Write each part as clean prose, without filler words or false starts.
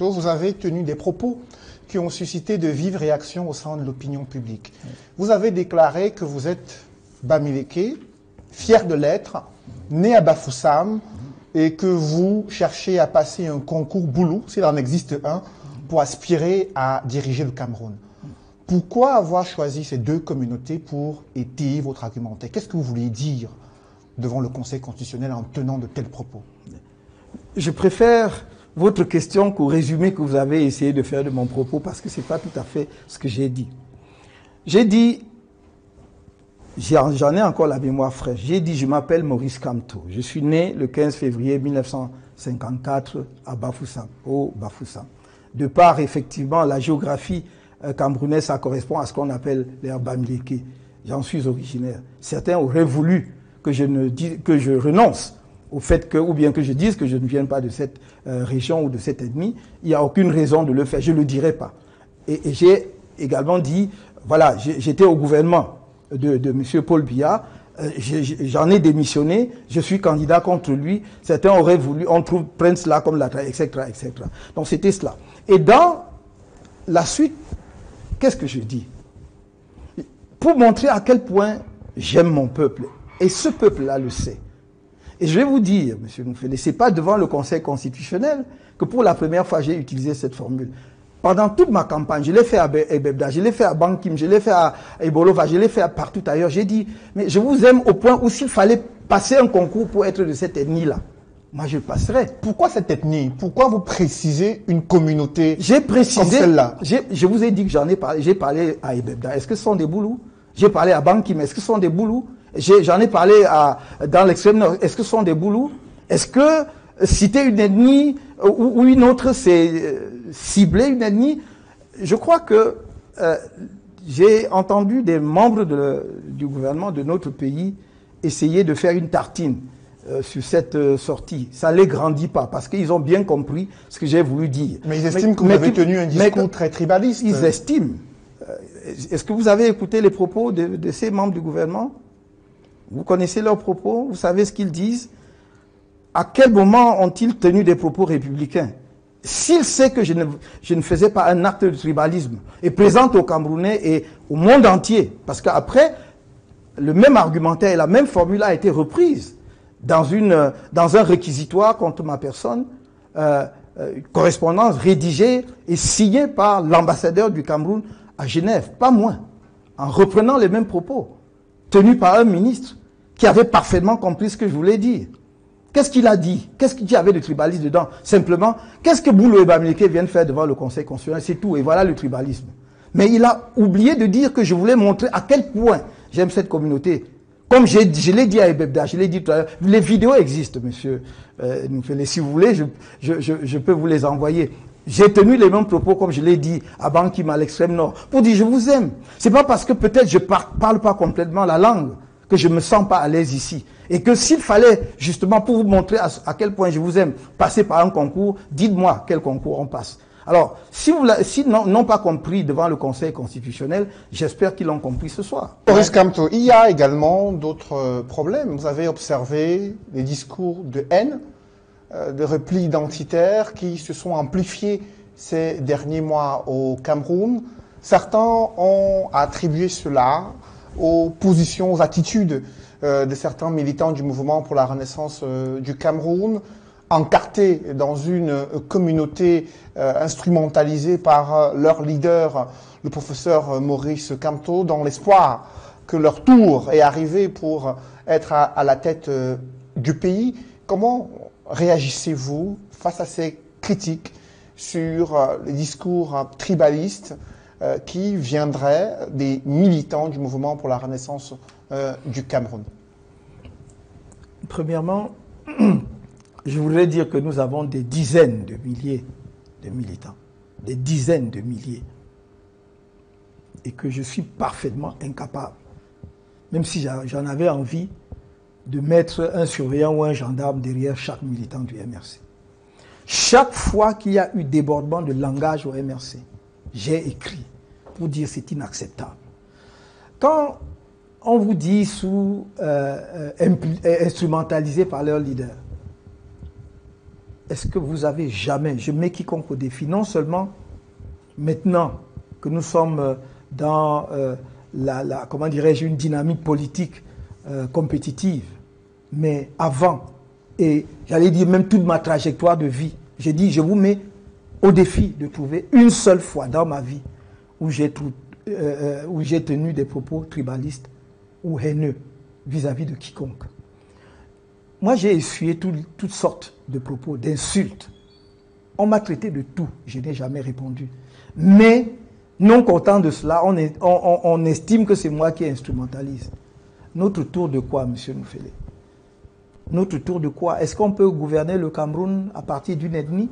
Vous avez tenu des propos qui ont suscité de vives réactions au sein de l'opinion publique. Vous avez déclaré que vous êtes Bamileke, fier de l'être, né à Bafoussam, et que vous cherchez à passer un concours Boulou, s'il en existe un, pour aspirer à diriger le Cameroun. Pourquoi avoir choisi ces deux communautés pour étayer votre argumentaire? Qu'est-ce que vous vouliez dire devant le Conseil constitutionnel en tenant de tels propos? Je préfère votre question qu'au résumé que vous avez essayé de faire de mon propos, parce que ce n'est pas tout à fait ce que j'ai dit. J'ai dit, j'en ai encore la mémoire fraîche, j'ai dit je m'appelle Maurice Kamto. Je suis né le 15 février 1954 à Bafoussam, au Bafoussam. De par effectivement la géographie camerounaise, ça correspond à ce qu'on appelle les Bamileke. J'en suis originaire. Certains auraient voulu que je renonce au fait que, ou bien que je dise que je ne viens pas de cette région ou de cette ethnie. Il n'y a aucune raison de le faire, je ne le dirai pas. Et j'ai également dit, voilà, j'étais au gouvernement de M. Paul Biya, j'en ai démissionné, je suis candidat contre lui, certains auraient voulu, prendre cela comme la etc., etc. Donc c'était cela. Et dans la suite, qu'est-ce que je dis? Pour montrer à quel point j'aime mon peuple, et ce peuple-là le sait. Et je vais vous dire, M. Moufele, ce n'est pas devant le Conseil constitutionnel que pour la première fois j'ai utilisé cette formule. Pendant toute ma campagne, je l'ai fait à Ebebda, je l'ai fait à Bankim, je l'ai fait à Ebolova, je l'ai fait partout ailleurs. J'ai dit, mais je vous aime au point où s'il fallait passer un concours pour être de cette ethnie-là, moi je passerais. Pourquoi cette ethnie? Pourquoi vous précisez une communauté j'ai précisé, comme celle-là? Je vous ai dit que j'en ai parlé. J'ai parlé à Ebebda. Est-ce que ce sont des Boulous? J'ai parlé à Bankim. Est-ce que ce sont des Boulous? J'en ai parlé dans l'extrême nord. Est-ce que ce sont des Boulous? Est-ce que citer une ethnie ou une autre, c'est cibler une ethnie? Je crois que j'ai entendu des membres du gouvernement de notre pays essayer de faire une tartine sur cette sortie. Ça ne les grandit pas parce qu'ils ont bien compris ce que j'ai voulu dire. Mais ils estiment que vous avez tenu un discours très tribaliste. Ils estiment. Est-ce que vous avez écouté les propos de ces membres du gouvernement? Vous connaissez leurs propos? Vous savez ce qu'ils disent? À quel moment ont-ils tenu des propos républicains? S'ils savent que je ne faisais pas un acte de tribalisme et présente aux Camerounais et au monde entier, parce qu'après, le même argumentaire et la même formule a été reprise dans un réquisitoire contre ma personne, correspondance rédigée et signée par l'ambassadeur du Cameroun à Genève, pas moins, en reprenant les mêmes propos, tenus par un ministre qui avait parfaitement compris ce que je voulais dire. Qu'est-ce qu'il a dit? Qu'est-ce qu'il y avait de tribaliste dedans? Simplement, qu'est-ce que Boulou et Bamileke viennent faire devant le Conseil constitutionnel? C'est tout, et voilà le tribalisme. Mais il a oublié de dire que je voulais montrer à quel point j'aime cette communauté. Comme je l'ai dit à Ebebda, je l'ai dit tout à l'heure, les vidéos existent, monsieur Moufele. Si vous voulez, je peux vous les envoyer. J'ai tenu les mêmes propos, comme je l'ai dit, à Bankim, à l'extrême nord, pour dire je vous aime. C'est pas parce que peut-être je parle pas complètement la langue que je me sens pas à l'aise ici. Et que s'il fallait, justement, pour vous montrer à quel point je vous aime, passer par un concours, dites-moi quel concours on passe. Alors, s'ils n'ont pas compris devant le Conseil constitutionnel, j'espère qu'ils l'ont compris ce soir. Maurice Kamto, il y a également d'autres problèmes. Vous avez observé des discours de haine, de repli identitaire qui se sont amplifiés ces derniers mois au Cameroun. Certains ont attribué cela aux positions, aux attitudes de certains militants du mouvement pour la renaissance du Cameroun, encartés dans une communauté instrumentalisée par leur leader, le professeur Maurice Kamto, dans l'espoir que leur tour est arrivé pour être à la tête du pays. Comment réagissez-vous face à ces critiques sur les discours tribalistes qui viendraient des militants du mouvement pour la renaissance du Cameroun? Premièrement, je voudrais dire que nous avons des dizaines de milliers de militants, des dizaines de milliers, et que je suis parfaitement incapable, même si j'en avais envie, de mettre un surveillant ou un gendarme derrière chaque militant du MRC. Chaque fois qu'il y a eu débordement de langage au MRC, j'ai écrit pour dire c'est inacceptable. Quand on vous dit instrumentalisé par leur leader, est-ce que vous avez jamais, je mets quiconque au défi, non seulement maintenant que nous sommes dans comment dirais-je, une dynamique politique compétitive, mais avant, et j'allais dire même toute ma trajectoire de vie, j'ai dit, je vous mets au défi de trouver une seule fois dans ma vie où j'ai tenu des propos tribalistes ou haineux vis-à-vis de quiconque. Moi, j'ai essuyé toutes sortes de propos, d'insultes. On m'a traité de tout, je n'ai jamais répondu. Mais, non content de cela, on estime que c'est moi qui instrumentalise. Notre tour de quoi, M. Noufélé? Notre tour de quoi? Est-ce qu'on peut gouverner le Cameroun à partir d'une ethnie?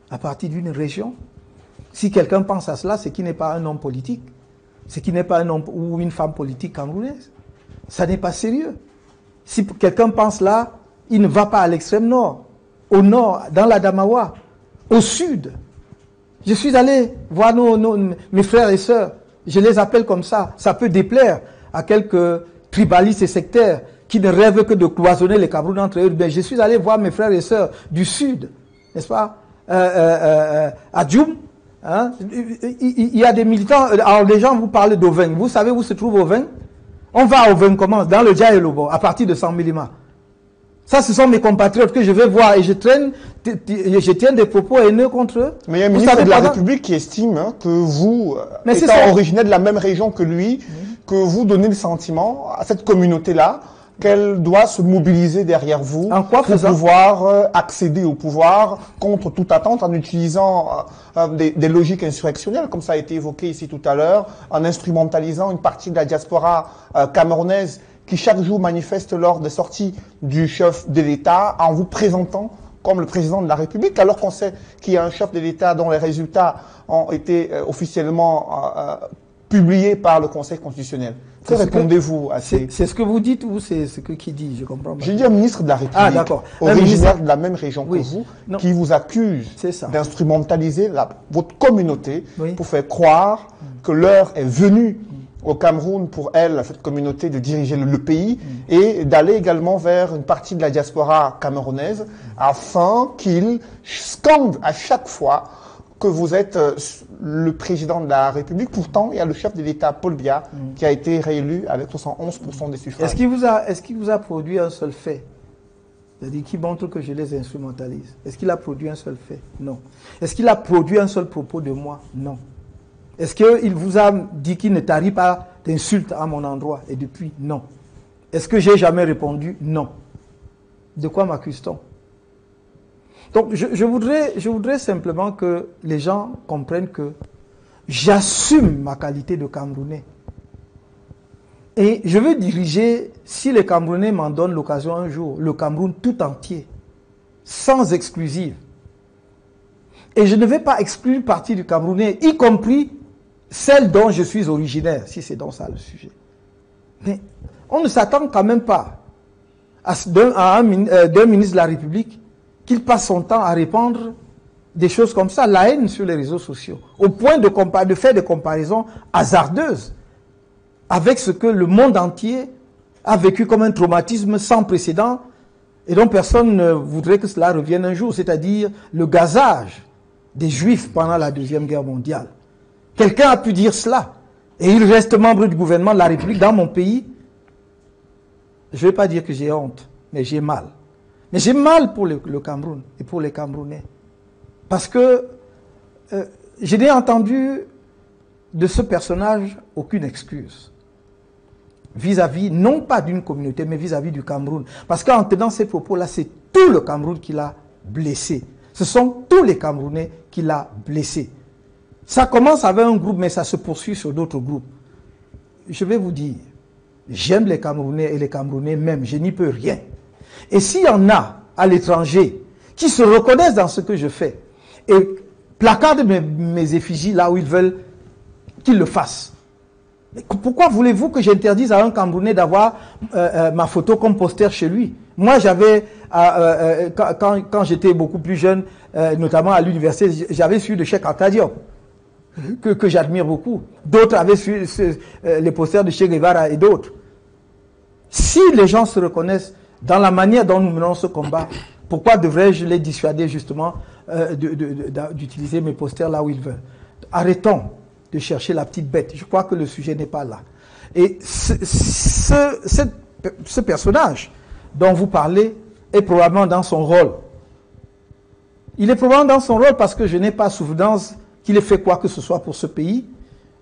À partir d'une région? Si quelqu'un pense à cela, c'est qu'il n'est pas un homme politique. C'est qu'il n'est pas un homme ou une femme politique camerounaise. Ça n'est pas sérieux. Si quelqu'un pense là, il ne va pas à l'extrême nord, au nord, dans la Damawa, au sud. Je suis allé voir mes frères et sœurs. Je les appelle comme ça. Ça peut déplaire à quelques tribalistes et sectaires qui ne rêvent que de cloisonner les Camerounais entre eux. Ben, je suis allé voir mes frères et sœurs du sud, n'est-ce pas, à Djoum. Hein? Il y a des militants. Alors les gens vous parlent d'Ovin. Vous savez où se trouve Ovin? On va à Ovin comment? Dans le Djaïlobo, à partir de 100 millimètres. Ça, ce sont mes compatriotes que je vais voir et je tiens des propos haineux contre eux. Mais il y a un ministre de la République qui estime que vous, étant originaire de la même région que lui, que vous donnez le sentiment à cette communauté-là qu'elle doit se mobiliser derrière vous pour pouvoir accéder au pouvoir contre toute attente en utilisant des logiques insurrectionnelles, comme ça a été évoqué ici tout à l'heure, en instrumentalisant une partie de la diaspora camerounaise qui chaque jour manifeste lors des sorties du chef de l'État en vous présentant comme le président de la République, alors qu'on sait qu'il y a un chef de l'État dont les résultats ont été officiellement publiés par le Conseil constitutionnel. Que répondez-vous à ces... C'est ce que vous dites ou c'est ce que qui dit? Je comprends pas. J'ai dit un ministre de la République, originaire de la même région que vous, qui vous accuse d'instrumentaliser votre communauté pour faire croire que l'heure est venue au Cameroun pour elle, cette communauté, de diriger le pays et d'aller également vers une partie de la diaspora camerounaise afin qu'il scande à chaque fois que vous êtes le président de la République. Pourtant, il y a le chef de l'État, Paul Biya, qui a été réélu avec 71% des suffrages. Est-ce qu'il vous a produit un seul fait? C'est-à-dire qui montre que je les instrumentalise. Est-ce qu'il a produit un seul fait? Non. Est-ce qu'il a produit un seul propos de moi? Non. Est-ce qu'il vous a dit qu'il ne tarit pas d'insultes à mon endroit? Et depuis, non. Est-ce que j'ai jamais répondu? Non. De quoi m'accuse-t-on? Donc, je voudrais simplement que les gens comprennent que j'assume ma qualité de Camerounais. Et je veux diriger, si les Camerounais m'en donnent l'occasion un jour, le Cameroun tout entier, sans exclusive. Et je ne vais pas exclure une partie du Camerounais, y compris celle dont je suis originaire, si c'est donc ça le sujet. Mais on ne s'attend quand même pas d'un ministre de la République qu'il passe son temps à répandre des choses comme ça, la haine sur les réseaux sociaux, au point de faire des comparaisons hasardeuses avec ce que le monde entier a vécu comme un traumatisme sans précédent et dont personne ne voudrait que cela revienne un jour, c'est-à-dire le gazage des Juifs pendant la Deuxième Guerre mondiale. Quelqu'un a pu dire cela, et il reste membre du gouvernement de la République dans mon pays. Je ne vais pas dire que j'ai honte, mais j'ai mal. Mais j'ai mal pour le Cameroun et pour les Camerounais. Parce que je n'ai entendu de ce personnage aucune excuse. Vis-à-vis, non pas d'une communauté, mais vis-à-vis du Cameroun. Parce qu'en tenant ces propos-là, c'est tout le Cameroun qui l'a blessé. Ce sont tous les Camerounais qui l'a blessé. Ça commence avec un groupe, mais ça se poursuit sur d'autres groupes. Je vais vous dire, j'aime les Camerounais et les Camerounais même, je n'y peux rien. Et s'il y en a à l'étranger qui se reconnaissent dans ce que je fais et placardent mes effigies là où ils veulent qu'ils le fassent. Mais pourquoi voulez-vous que j'interdise à un Camerounais d'avoir ma photo comme poster chez lui? Moi, j'avais, quand j'étais beaucoup plus jeune, notamment à l'université, j'avais suivi de Cheikh Anta Diop, que j'admire beaucoup. D'autres avaient suivi les posters de Che Guevara et d'autres. Si les gens se reconnaissent dans la manière dont nous menons ce combat, Pourquoi devrais-je les dissuader justement d'utiliser mes posters là où ils veulent? Arrêtons de chercher la petite bête. Je crois que le sujet n'est pas là. Et ce personnage dont vous parlez est probablement dans son rôle. Il est probablement dans son rôle parce que je n'ai pas souvenance qu'il ait fait quoi que ce soit pour ce pays,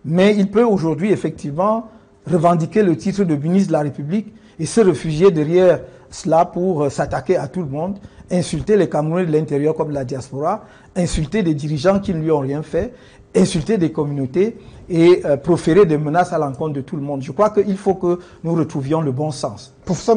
mais il peut aujourd'hui effectivement revendiquer le titre de ministre de la République et se réfugier derrière cela pour s'attaquer à tout le monde, insulter les Camerounais de l'intérieur comme de la diaspora, insulter des dirigeants qui ne lui ont rien fait, insulter des communautés et proférer des menaces à l'encontre de tout le monde. Je crois qu'il faut que nous retrouvions le bon sens. Professeur